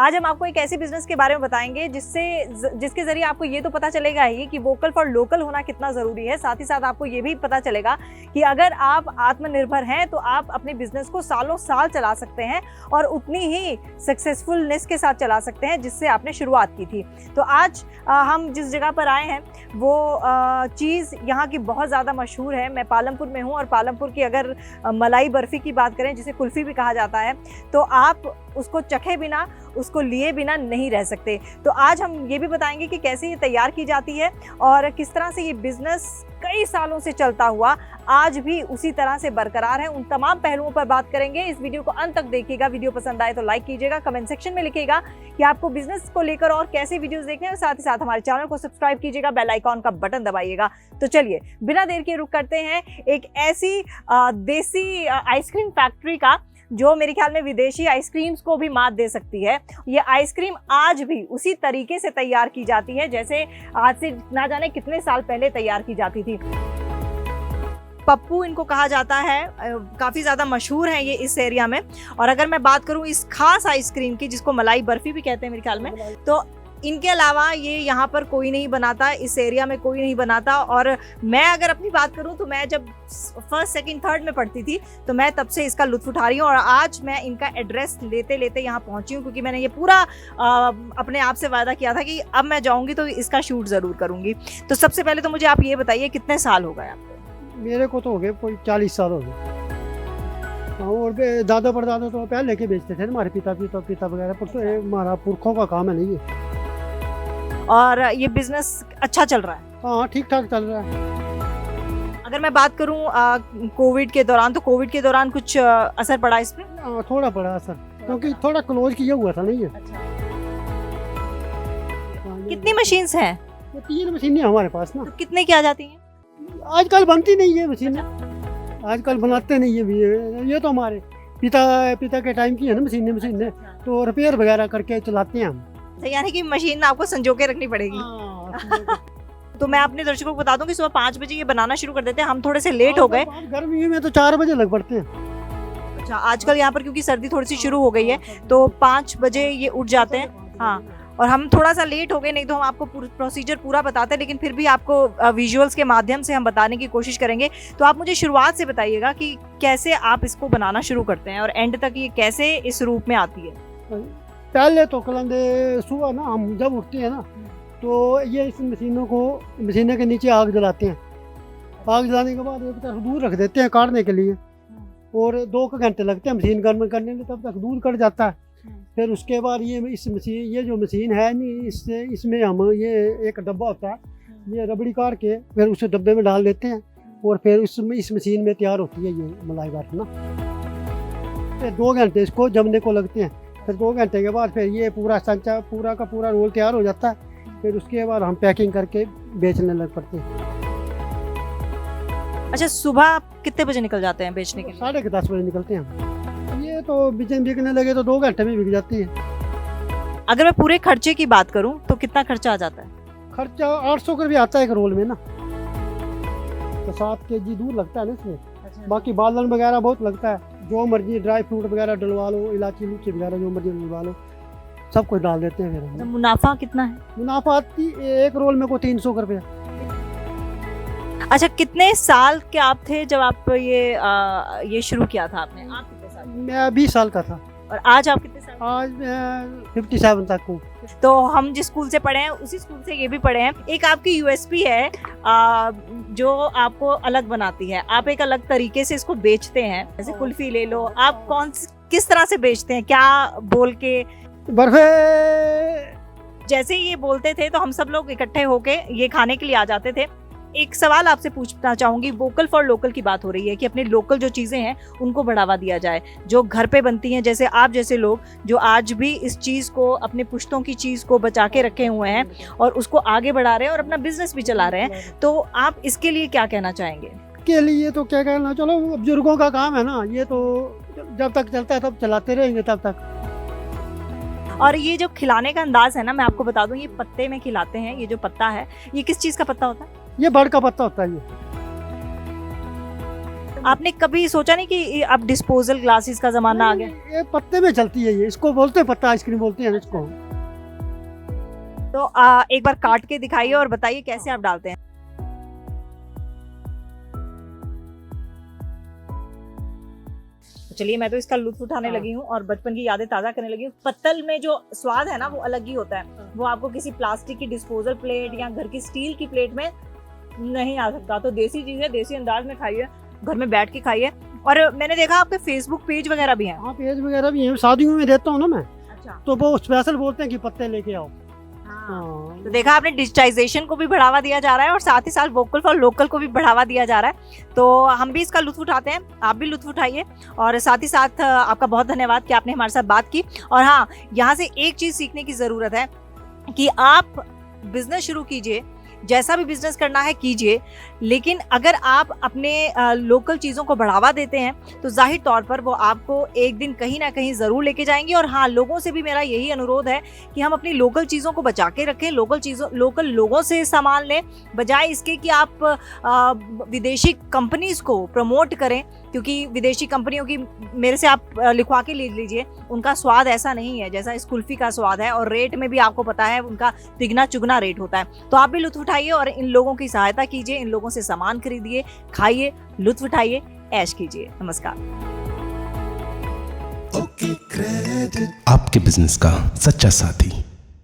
आज हम आपको एक ऐसे बिजनेस के बारे में बताएंगे जिसके जरिए आपको ये तो पता चलेगा ही कि वोकल फॉर लोकल होना कितना ज़रूरी है। साथ ही साथ आपको ये भी पता चलेगा कि अगर आप आत्मनिर्भर हैं तो आप अपने बिजनेस को सालों साल चला सकते हैं और उतनी ही सक्सेसफुलनेस के साथ चला सकते हैं जिससे आपने शुरुआत की थी। तो आज हम जिस जगह पर आए हैं वो चीज़ यहाँ की बहुत ज़्यादा मशहूर है। मैं पालमपुर में हूँ और पालमपुर की अगर मलाई बर्फ़ी की बात करें, जिसे कुल्फ़ी भी कहा जाता है, तो आप उसको चखे बिना, उसको लिए बिना नहीं रह सकते। तो आज हम ये भी बताएंगे कि कैसे ये तैयार की जाती है और किस तरह से ये बिज़नेस कई सालों से चलता हुआ आज भी उसी तरह से बरकरार है। उन तमाम पहलुओं पर बात करेंगे। इस वीडियो को अंत तक देखिएगा। वीडियो पसंद आए तो लाइक कीजिएगा, कमेंट सेक्शन में लिखिएगा कि आपको बिजनेस को लेकर और कैसे वीडियोस देखने हैं, और साथ ही साथ हमारे चैनल को सब्सक्राइब कीजिएगा, बेल आइकॉन का बटन दबाइएगा। तो चलिए बिना देर के रुक करते हैं एक ऐसी देसी आइसक्रीम फैक्ट्री का जो मेरे ख्याल में विदेशी आइसक्रीम्स को भी मात दे सकती है। ये आइसक्रीम आज भी उसी तरीके से तैयार की जाती है जैसे आज से ना जाने कितने साल पहले तैयार की जाती थी। पप्पू इनको कहा जाता है, काफ़ी ज़्यादा मशहूर है ये इस एरिया में। और अगर मैं बात करूँ इस खास आइसक्रीम की, जिसको मलाई बर्फ़ी भी कहते हैं मेरे ख्याल में, तो इनके अलावा ये यहाँ पर कोई नहीं बनाता, इस एरिया में कोई नहीं बनाता। और मैं अगर अपनी बात करूँ तो मैं जब फर्स्ट सेकंड थर्ड में पढ़ती थी तो मैं तब से इसका लुत्फ़ उठा रही हूँ। और आज मैं इनका एड्रेस लेते लेते यहाँ पहुँची हूँ क्योंकि मैंने ये पूरा अपने आप से वादा किया था कि अब मैं जाऊँगी तो इसका शूट ज़रूर करूँगी। तो सबसे पहले तो मुझे आप ये बताइए कितने साल हो गए आपको? मेरे को तो हो गए कोई 40 साल हो गए। और दादा परदादा तो पहले के बेचते थे, हमारे पिता वगैरह, पर तो हमारा पुरखों का काम है नहीं ये। और ये बिजनेस अच्छा चल रहा है? हाँ, ठीक ठाक चल रहा है। अगर मैं बात करूँ कोविड के दौरान, तो कोविड के दौरान कुछ असर पड़ा इस पे? थोड़ा पड़ा असर, क्योंकि थोड़ा क्लोज किया हुआ था नहीं ये। अच्छा। कितनी मशीन्स हैं? 3 मशीनें हमारे पास ना। तो कितने की आ जाती हैं? आजकल बनती नहीं है मशीनें, आजकल बनाते नहीं है भी। ये तो हमारे पिता के टाइम की है ना मशीनें, तो रिपेयर वगैरह करके चलाते हैं हम। यानी कि मशीन आपको संजो के रखनी पड़ेगी। तो मैं अपने दर्शकों को बता दूं कि सुबह 5 बजे ये बनाना शुरू कर देते हैं। हम थोड़े से लेट हो गए, गर्मी में तो 4 बजे लग पड़ते हैं। अच्छा, आजकल यहाँ पर क्योंकि सर्दी थोड़ी सी शुरू हो गई है तो 5 बजे ये उठ जाते हैं। हाँ, और हम थोड़ा सा लेट हो गए, नहीं तो हम आपको प्रोसीजर पूरा बताते हैं, लेकिन फिर भी आपको विजुअल्स के माध्यम से हम बताने की कोशिश करेंगे। तो आप मुझे शुरुआत से बताइएगा कि कैसे आप इसको बनाना शुरू करते हैं और एंड तक ये कैसे इस रूप में आती है। पहले तो कलंदे सुबह ना हम जब उठते हैं ना तो ये इस मशीनों के नीचे आग जलाते हैं। आग जलाने के बाद एक तरफ दूध रख देते हैं काटने के लिए, और 2 घंटे लगते हैं मशीन गर्म करने में, तब तक दूध कट जाता है। फिर उसके बाद ये जो मशीन है नहीं, इसमें हम ये एक डब्बा होता है, ये रबड़ी काट के फिर उस डब्बे में डाल देते हैं और फिर इस मशीन में तैयार होती है ये मलाई बर्फ़ी ना। फिर 2 घंटे इसको जमने को लगते हैं। फिर 2 घंटे के बाद फिर ये पूरा सांचा पूरा का पूरा रोल तैयार हो जाता है। फिर उसके बाद हम पैकिंग करके बेचने लग पड़ते हैं। अच्छा, सुबह कितने बजे निकल जाते हैं बेचने के लिए? 10:30 बजे निकलते हैं। ये तो बिकने लगे तो 2 घंटे में बिक जाती है। अगर मैं पूरे खर्चे की बात करूं तो कितना खर्चा आ जाता है? खर्चा 800 का भी आता है एक रोल में ना। तो 7 kg दूध लगता है ना इसमें। अच्छा। बाकी बालन वगैरह बहुत लगता है, जो मर्जी ड्राई फ्रूट वगैरह डलवा लो, इलायची लूची वगैरह जो मर्जी डलवा लो, सब कुछ डाल देते हैं। फिर मुनाफा कितना है? मुनाफा एक रोल में को 300 रुपये। अच्छा, कितने साल के आप थे जब आप ये शुरू किया था आपने? आप कितने साल? मैं 20 साल का था। और आज आप कितने साल? आज मैं 57 तक हूँ। तो हम जिस स्कूल से पढ़े हैं उसी स्कूल से ये भी पढ़े हैं। एक आपकी यूएसपी है जो आपको अलग बनाती है, आप एक अलग तरीके से इसको बेचते हैं। जैसे कुल्फी ले लो, आप किस तरह से बेचते हैं? क्या बोल के? बर्फी जैसे ही ये बोलते थे तो हम सब लोग इकट्ठे होके ये खाने के लिए आ जाते थे। एक सवाल आपसे पूछना चाहूँगी, वोकल फॉर लोकल की बात हो रही है कि अपने लोकल जो चीज़ें हैं उनको बढ़ावा दिया जाए, जो घर पे बनती हैं, जैसे आप जैसे लोग जो आज भी इस चीज़ को, अपने पुश्तों की चीज़ को बचा के रखे हुए हैं और उसको आगे बढ़ा रहे हैं और अपना बिजनेस भी चला रहे हैं, तो आप इसके लिए क्या कहना चाहेंगे? के लिए तो क्या कहना, चलो बुजुर्गों का काम है ना, ये तो जब तक चलता है तब चलाते रहेंगे तब तक। और ये जो खिलाने का अंदाज है ना, मैं आपको बता दूं, ये पत्ते में खिलाते हैं। ये जो पत्ता है, ये किस चीज़ का पत्ता होता है? ये बड़ का पत्ता होता है। आपने कभी सोचा नहीं कि अब डिस्पोजल ग्लासेस का जमाना आ गया? ये पत्ते में चलती है, ये इसको बोलते हैं पत्ता आइसक्रीम बोलते हैं इसको। तो एक बार काट के दिखाइए और बताइए कैसे आप डालते हैं। चलिए, मैं तो इसका लुत्फ उठाने लगी हूँ और बचपन की यादें ताजा करने लगी हूँ। पत्तल में जो स्वाद है ना वो अलग ही होता है, वो आपको किसी प्लास्टिक की डिस्पोजल प्लेट या घर की स्टील की प्लेट में नहीं आ सकता। तो देसी चीज है, देसी अंदाज में खाइए, घर में बैठ के खाइए। और मैंने देखा आपके फेसबुक पेज वगैरह भी हैं। हाँ, पेज वगैरह भी है, शादियों में देता हूँ ना मैं। अच्छा, तो वो स्पेशल बोलते हैं कि पत्ते लेके आओ। हाँ। तो देखा आपने, डिजिटाइजेशन को भी बढ़ावा दिया जा रहा है और साथ ही साथ वोकल फॉर लोकल को भी बढ़ावा दिया जा रहा है। तो हम भी इसका लुत्फ उठाते हैं, आप भी लुत्फ उठाइए। और साथ ही साथ आपका बहुत धन्यवाद कि आपने हमारे साथ बात की। और हाँ, यहाँ से एक चीज़ सीखने की ज़रूरत है कि आप बिजनेस शुरू कीजिए, जैसा भी बिजनेस करना है कीजिए, लेकिन अगर आप अपने लोकल चीज़ों को बढ़ावा देते हैं तो जाहिर तौर पर वो आपको एक दिन कहीं ना कहीं ज़रूर लेके जाएंगी। और हाँ, लोगों से भी मेरा यही अनुरोध है कि हम अपनी लोकल चीज़ों को बचा के रखें, लोकल लोगों से सामान लें, बजाय इसके कि आप विदेशी कंपनीज़ को प्रमोट करें। क्योंकि विदेशी कंपनियों की मेरे से आप लिखवा के ले लीजिए, उनका स्वाद ऐसा नहीं है जैसा इस कुल्फ़ी का स्वाद है, और रेट में भी आपको पता है उनका तिगना चुगना रेट होता है। तो आप भी लुत्फ उठाइए और इन लोगों की सहायता कीजिए, इन लोगों से सामान खरीदिए, खाइए, लुत्फ उठाइए, ऐश कीजिए। नमस्कार। आपके बिजनेस का सच्चा साथी।